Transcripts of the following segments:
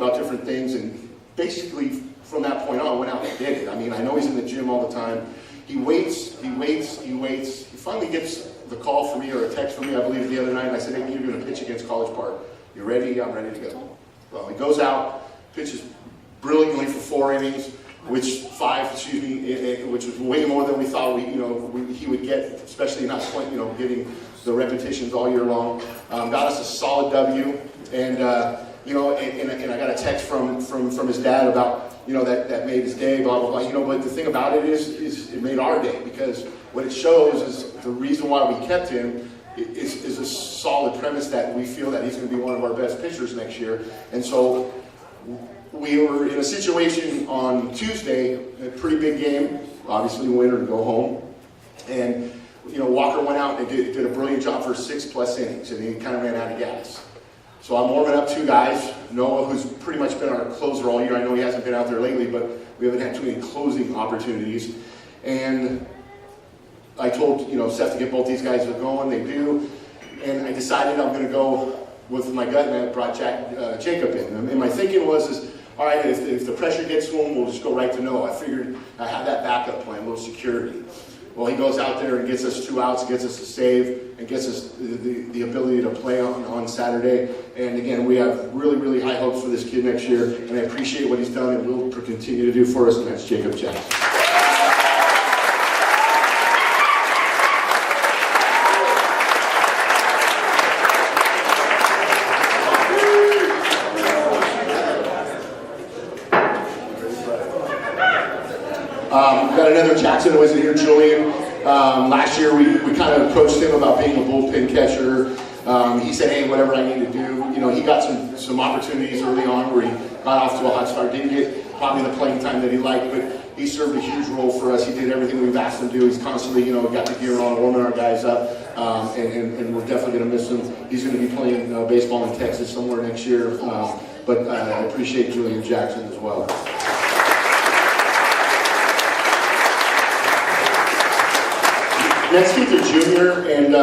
about different things, and basically from that point on, went out and did it. I mean, I know he's in the gym all the time. He waits. He finally gets the call from me or a text from me, I believe, the other night, and I said, hey, you're going to pitch against College Park. You ready? I'm ready to go. Well, he goes out, pitches brilliantly for 4 innings, which was way more than we thought he would get, especially not getting the repetitions all year long. Got us a solid W, and and I got a text from his dad about that made his day, blah blah blah. But the thing about it is it made our day, because what it shows is the reason why we kept him is a solid premise that we feel that he's going to be one of our best pitchers next year. And so we were in a situation on Tuesday, a pretty big game, obviously win or go home, and Walker went out and did a brilliant job for 6+ innings, and he kind of ran out of gas. So I'm warming up 2 guys. Noah, who's pretty much been our closer all year. I know he hasn't been out there lately, but we haven't had too many closing opportunities. And I told Seth to get both these guys going. They do. And I decided I'm going to go with my gut, and I brought Jacob in. And my thinking was, all right, if the pressure gets to him, we'll just go right to Noah. I figured I had that backup plan, a little security. Well, he goes out there and gets us 2 outs, gets us a save, and gets us the ability to play on Saturday. And again, we have really, really high hopes for this kid next year, and I appreciate what he's done and will continue to do for us, and that's Jacob Jackson. We've got another Jackson who isn't here, Julian. Last year we kind of approached him about being a bullpen catcher. He said, hey, whatever I need to do. He got some opportunities early on where he got off to a hot start. Didn't get probably the playing time that he liked, but he served a huge role for us. He did everything we've asked him to do. He's constantly, got the gear on, warming our guys up, and we're definitely going to miss him. He's going to be playing baseball in Texas somewhere next year, but I appreciate Julian Jackson as well. Next kid's a junior, and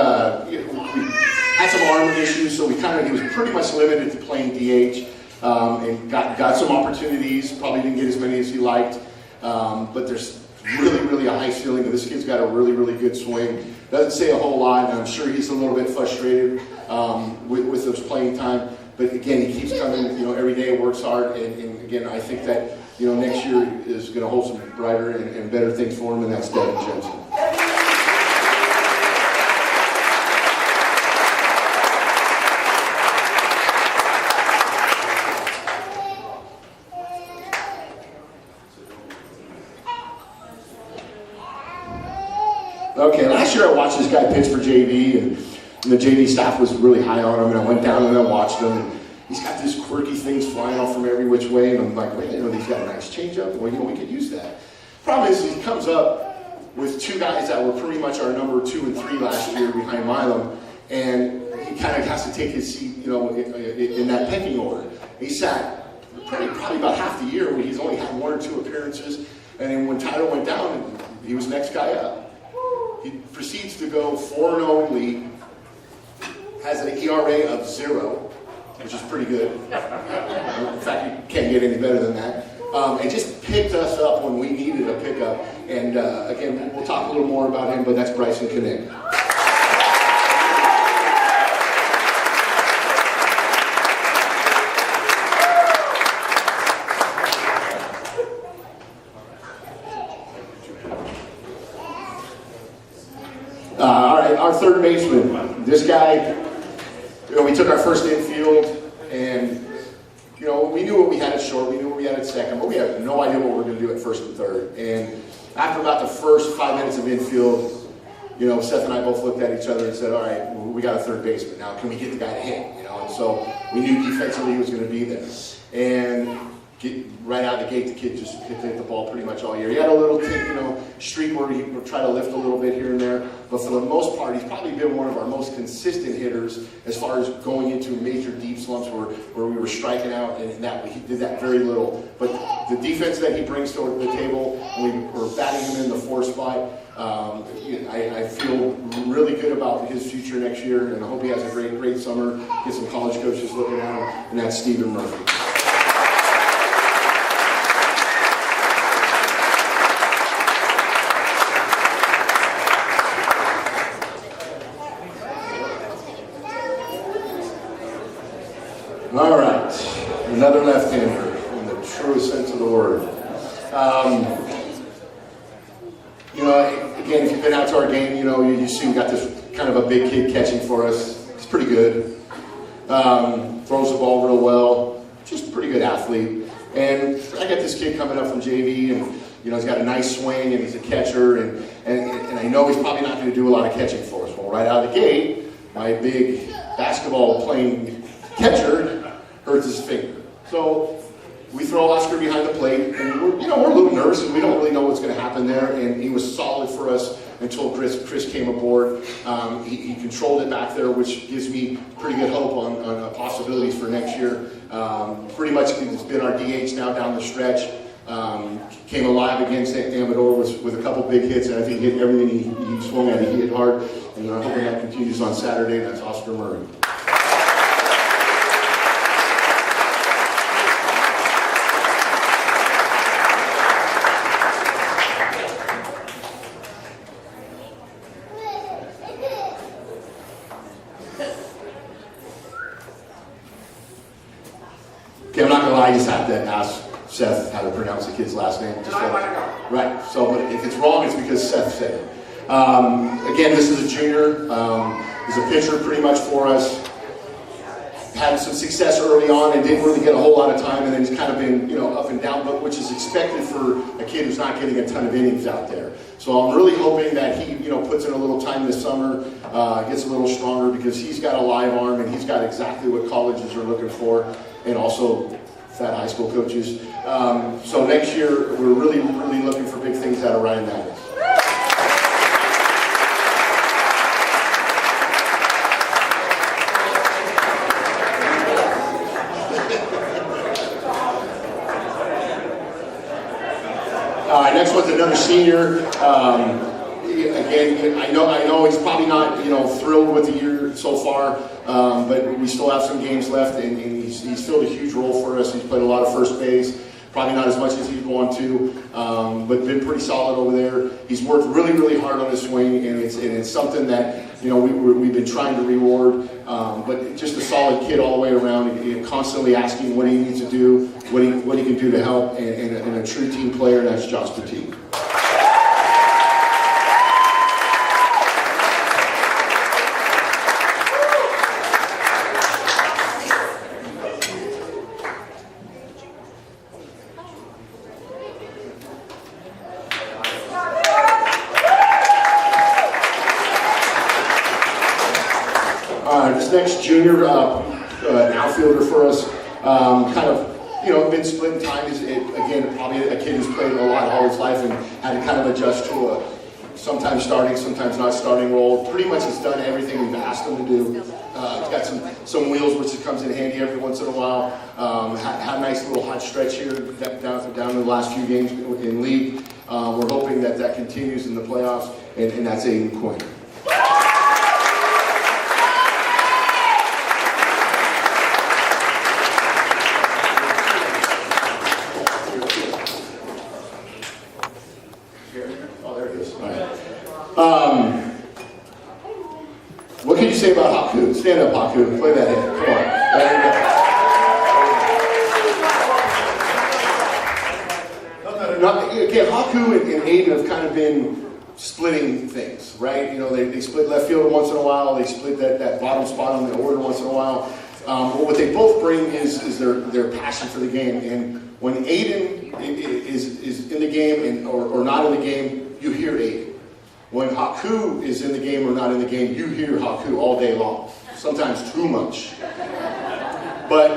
we had some arm issues, so he was pretty much limited to playing DH, and got some opportunities. Probably didn't get as many as he liked, but there's really, really a high ceiling. This kid's got a really, really good swing. Doesn't say a whole lot, and I'm sure he's a little bit frustrated with his playing time. But again, he keeps coming, every day, works hard, and again, I think that next year is going to hold some brighter and better things for him, and that's Devin Jensen. Okay, last year I watched this guy pitch for JV, and the JV staff was really high on him, and I went down and I watched him, and he's got these quirky things flying off from every which way, and I'm like, wait, he's got a nice changeup. Well, we could use that. Problem is, he comes up with 2 guys that were pretty much our number 2 and 3 last year behind Milam, and he kind of has to take his seat, in that pecking order. He sat probably about half the year where he's only had 1 or 2 appearances, and then when Tyler went down, he was the next guy up. He proceeds to go 4-0 in league, has an ERA of 0, which is pretty good. In fact, you can't get any better than that. And just picked us up when we needed a pickup. And again, we'll talk a little more about him, but that's Bryson Kinnick. Our third baseman, this guy, we took our first infield, and we knew what we had at short, we knew what we had at second, but we had no idea what we were going to do at first and third. And after about the first 5 minutes of infield, Seth and I both looked at each other and said, all right, we got a third baseman now. Can we get the guy to hit? And so we knew defensively he was going to be there. And right out of the gate, the kid just hit the ball pretty much all year. He had a little streak where he would try to lift a little bit here and there, but for the most part, he's probably been one of our most consistent hitters as far as going into major deep slumps where we were striking out, and that he did that very little. But the defense that he brings to the table, we were batting him in the 4 spot. I feel really good about his future next year, and I hope he has a great summer. Get some college coaches looking at him, and that's Stephen Murphy. Another left-hander, in the truest sense of the word. You know, again, if you've been out to our game, you know, you see we got this kind of a big kid catching for us. He's pretty good. Throws the ball real well. Just a pretty good athlete. And I got this kid coming up from JV, and you know, he's got a nice swing, and he's a catcher, and I know he's probably not going to do a lot of catching for us. Well, right out of the gate, my big basketball-playing catcher hurts his finger. So we throw Oscar behind the plate, and we're a little nervous, and we don't really know what's going to happen there. And he was solid for us until Chris came aboard. He controlled it back there, which gives me pretty good hope on possibilities for next year. Pretty much it's been our DH now down the stretch. Came alive against Amador with a couple big hits, and I think he hit everything he swung at. He hit hard, and I'm hoping that continues on Saturday, and that's Oscar Murray. Okay, I'm not going to lie, I just have to ask Seth how to pronounce the kid's last name. Right, so but if it's wrong, it's because Seth said it. Again, this is a junior. He's a pitcher pretty much for us. Had some success early on and didn't really get a whole lot of time, and then he's kind of been, up and down, but which is expected for a kid who's not getting a ton of innings out there. So I'm really hoping that he, puts in a little time this summer, gets a little stronger, because he's got a live arm and he's got exactly what colleges are looking for, and also fat high school coaches. So next year, we're really, really looking for big things out of Ryan Nabas. All right, next one's another senior. Again, I know he's probably not, thrilled with the year so far, but we still have some games left, and he's filled a huge role for us. He's played a lot of first base, probably not as much as he'd want to, but been pretty solid over there. He's worked really, really hard on his swing, and it's something that we've been trying to reward. But just a solid kid all the way around, and constantly asking what he needs to do, what he can do to help, and a true team player. That's Josh Pattee. This next junior, an outfielder for us, been splitting time. Again, probably a kid who's played a lot all his life and had to kind of adjust to a sometimes starting, sometimes not starting role. Pretty much has done everything we've asked him to do. He's got some wheels, which comes in handy every once in a while. Had a nice little hot stretch here down in the last few games in league. We're hoping that continues in the playoffs, and that's Aidan Quinn. What can you say about Haku? Stand up, Haku. Play that hit. Come on. There you go. Again, Haku and Aidan have kind of been splitting things, right? They split left field once in a while. They split that bottom spot on the order once in a while. What they both bring is their passion for the game. And when Aidan is in the game or not in the game, you hear Aidan. When Haku is in the game or not in the game, you hear Haku all day long. Sometimes too much. But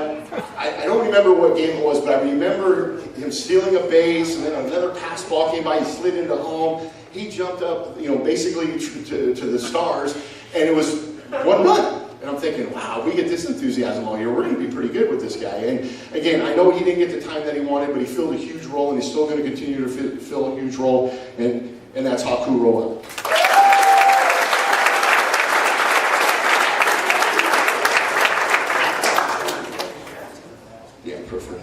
I don't remember what game it was, but I remember him stealing a base, and then another pass ball came by, he slid into home. He jumped up, basically to the stars, and it was 1-1. And I'm thinking, wow, we get this enthusiasm all year, we're going to be pretty good with this guy. And again, I know he didn't get the time that he wanted, but he filled a huge role, and he's still going to continue to fill a huge role, and that's Haku Rowell. Yeah, perfect.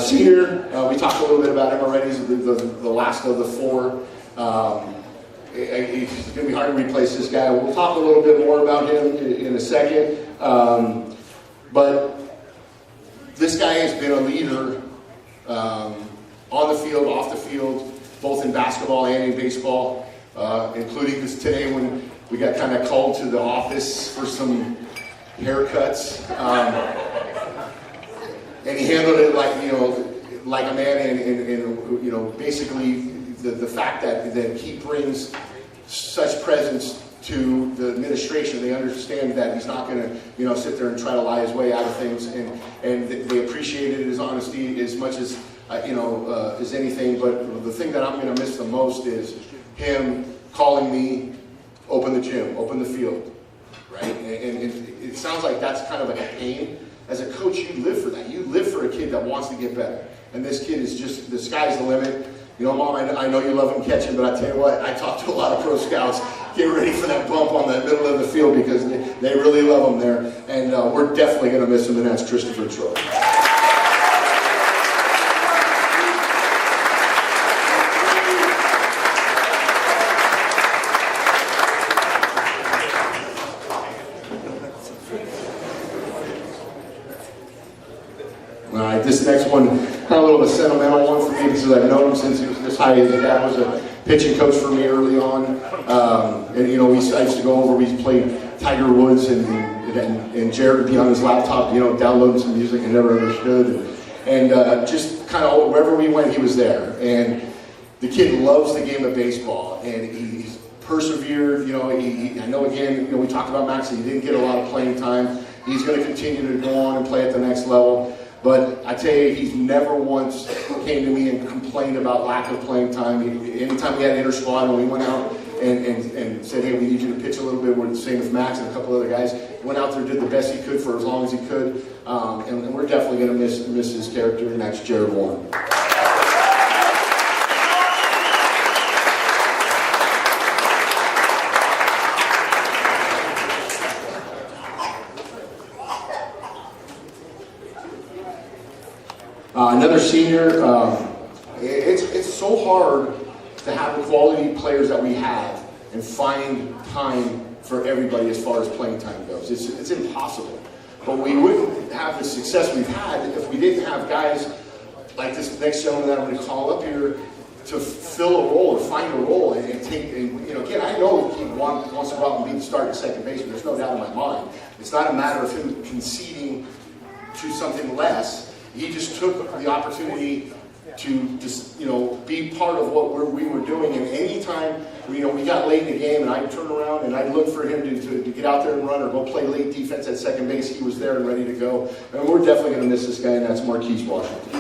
Senior, we talked a little bit about him already. He's the last of the four. It's going to be hard to replace this guy. We'll talk a little bit more about him in a second. But this guy guy has been a leader on the field, off the field, both in basketball and in baseball, including this today when we got kind of called to the office for some haircuts. And he handled it like, like a man, and basically the fact that he brings such presence to the administration. They understand that he's not going to, sit there and try to lie his way out of things, and they appreciated his honesty as much as, as anything. But the thing that I'm going to miss the most is him calling me, open the gym, open the field, right? And it sounds like that's kind of like a pain. As a coach, you live for that. You live for a kid that wants to get better. And this kid is just, the sky's the limit. Mom, I know you love him catching, but I tell you what, I talk to a lot of pro scouts. Get ready for that bump on the middle of the field because they really love him there. And we're definitely going to miss him, and that's Christopher Troye. All right, this next one, kind of a little of a sentimental one for me because I've known him since he was this high. His dad was a pitching coach for me early on. I used to go over, we played Tiger Woods and Jerod would be on his laptop, downloading some music I never understood. And just kind of wherever we went, he was there. And the kid loves the game of baseball, and he's persevered. I know again, we talked about Max, he didn't get a lot of playing time. He's going to continue to go on and play at the next level. But I tell you, he's never once came to me and complained about lack of playing time. Anytime we had inter squad and we went out and said, hey, we need you to pitch a little bit, we're the same with Max and a couple other guys. He went out there, did the best he could for as long as he could. And we're definitely going to miss his character, and that's Jerod Warren. Another senior, it's so hard to have the quality players that we have and find time for everybody as far as playing time goes. It's impossible. But we wouldn't have the success we've had if we didn't have guys like this next gentleman that I'm going to call up here to fill a role or find a role and take, again, I know he wants to go out and be the starting second baseman. There's no doubt in my mind. It's not a matter of him conceding to something less. He just took the opportunity to just, be part of what we were doing. And anytime, we got late in the game and I'd turn around and I'd look for him to get out there and run or go play late defense at second base, he was there and ready to go. And we're definitely going to miss this guy, and that's Marquis Washington.